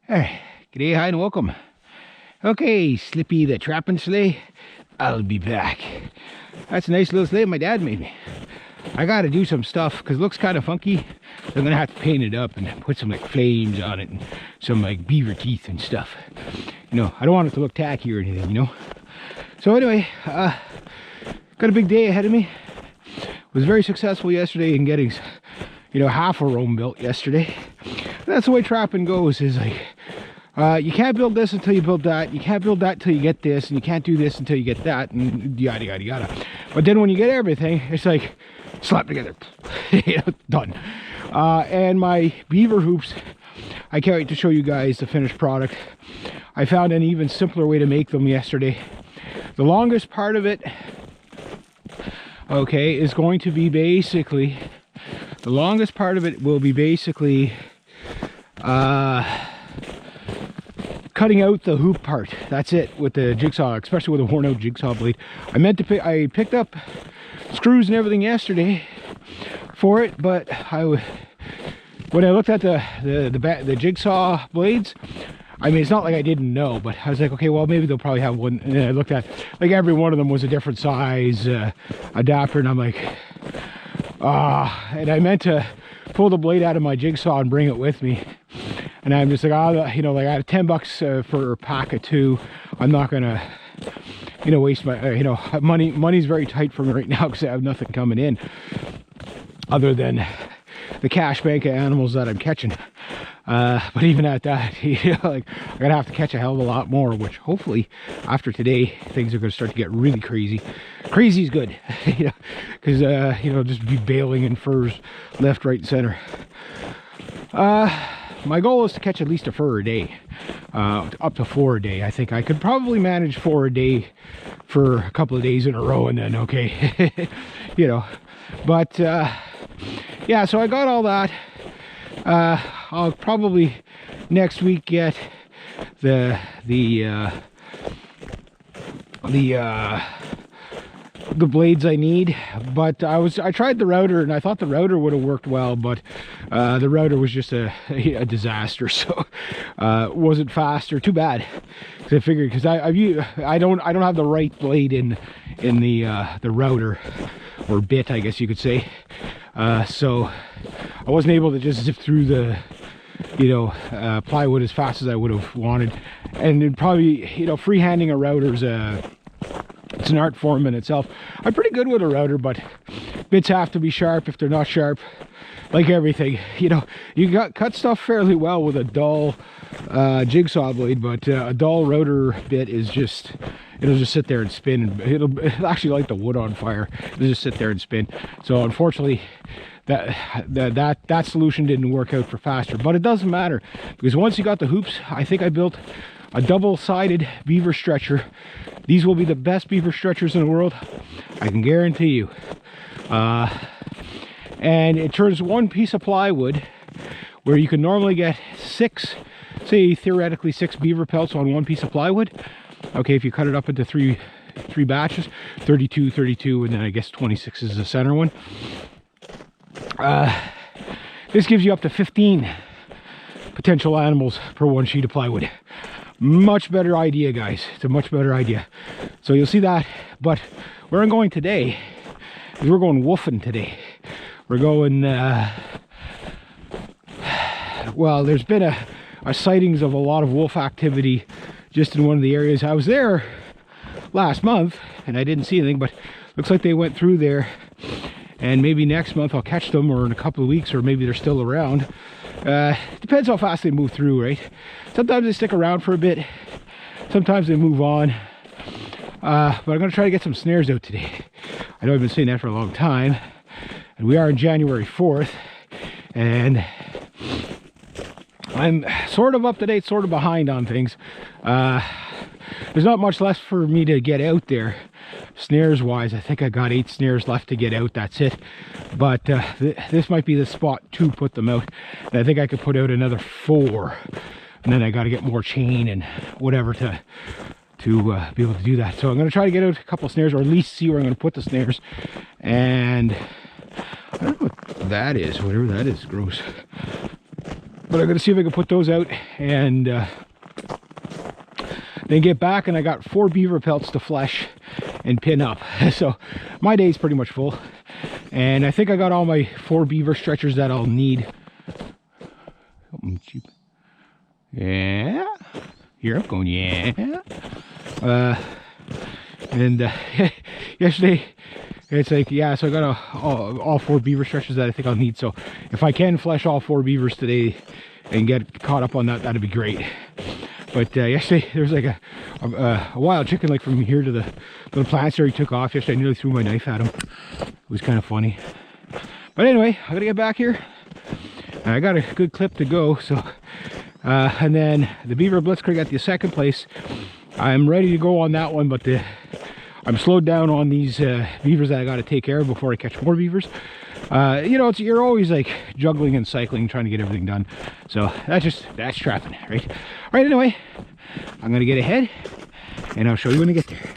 Hey, g'day, hi and welcome. Okay, Slippy the trapping sleigh, I'll be back. That's a nice little sleigh my dad made me. I gotta do some stuff because it looks kind of funky. So I'm gonna have to paint it up and put some like flames on it and some like beaver teeth and stuff. You know, I don't want it to look tacky or anything, you know. So anyway, got a big day ahead of me. Was very successful yesterday in getting, you know, half a roam built yesterday. That's the way trapping goes, is like, you can't build this until you build that, you can't build that until you get this, and you can't do this until you get that, and yada yada yada. But then when you get everything, it's like slap together. Done. And my beaver hoops, I can't wait to show you guys the finished product. I found an even simpler way to make them yesterday. The longest part of it, okay, is going to be basically, the longest part of it will be basically cutting out the hoop part. That's it, with the jigsaw, especially with a worn out jigsaw blade. I picked up screws and everything yesterday for it, but when I looked at the jigsaw blades, I mean, it's not like I didn't know, but I was like, okay, well, maybe they'll probably have one. And then I looked at, like, every one of them was a different size adapter, and I'm like, and I meant to pull the blade out of my jigsaw and bring it with me. And I'm just like, you know, like, I have $10 for a pack of 2. I'm not gonna, you know, waste my, you know, money's very tight for me right now because I have nothing coming in other than the cash bank of animals that I'm catching. But even at that, you know, like, I'm gonna have to catch a hell of a lot more, which hopefully after today things are gonna start to get really crazy. Crazy's good, you know, because you know, just be bailing in furs left, right, and center. My goal is to catch at least a fur a day, up to 4 a day. I think I could probably manage 4 a day for a couple of days in a row, and then okay, you know. But yeah, so I got all that. I'll probably next week get the blades I need, but I tried the router and I thought the router would have worked well, but the router was just a disaster, so it wasn't faster. Too bad, because I figured, because I don't have the right blade in the router, or bit, I guess you could say. So I wasn't able to just zip through the, you know, plywood as fast as I would have wanted. And it probably, you know, freehanding a router's it's an art form in itself. I'm pretty good with a router, but bits have to be sharp. If they're not sharp, like everything, you know, you cut stuff fairly well with a dull jigsaw blade, but a dull router bit is just, it'll just sit there and spin. It'll actually light the wood on fire. It'll just sit there and spin. So unfortunately, that solution didn't work out for faster, but it doesn't matter, because once you got the hoops, I think I built a double-sided beaver stretcher. These will be the best beaver stretchers in the world, I can guarantee you. And it turns one piece of plywood, where you can normally get 6, say theoretically 6 beaver pelts on one piece of plywood. Okay, if you cut it up into three batches, 32, and then I guess 26 is the center one. This gives you up to 15 potential animals per one sheet of plywood. Much better idea, guys. It's a much better idea. So you'll see that. But where I'm going today is we're going woofing today. We're going, well, there's been a sightings of a lot of wolf activity just in one of the areas. I was there last month and I didn't see anything, but looks like they went through there, and maybe next month I'll catch them, or in a couple of weeks, or maybe they're still around. Depends how fast they move through, right? Sometimes they stick around for a bit, sometimes they move on. But I'm gonna try to get some snares out today. I know I've been saying that for a long time, and we are on January 4th, and I'm sort of up to date, sort of behind on things. There's not much left for me to get out there snares wise. I think I got 8 snares left to get out, that's it. But this might be the spot to put them out, and I think I could put out another 4, and then I got to get more chain and whatever to be able to do that. So I'm going to try to get out a couple snares, or at least see where I'm going to put the snares. And I don't know what that is, whatever that is, gross. But I'm gonna see if I can put those out and then get back, and I got 4 beaver pelts to flesh and pin up. So my day's pretty much full, and I think I got all my 4 beaver stretchers that I'll need. Yeah, here I'm going. Yeah. Yesterday it's like, yeah, so I got all 4 beaver stretchers that I think I'll need. So if I can flesh all 4 beavers today and get caught up on that, that'd be great. But yesterday there was like a wild chicken, like from here to the little plants there. He took off yesterday. I nearly threw my knife at him. It was kind of funny. But anyway, I gotta get back here. I got a good clip to go. So and then the beaver blitzkrieg at the second place, I'm ready to go on that one, but I'm slowed down on these beavers that I got to take care of before I catch more beavers. You know, you're always like juggling and cycling, trying to get everything done. So that's trapping, right? All right, anyway, I'm gonna get ahead and I'll show you when I get there.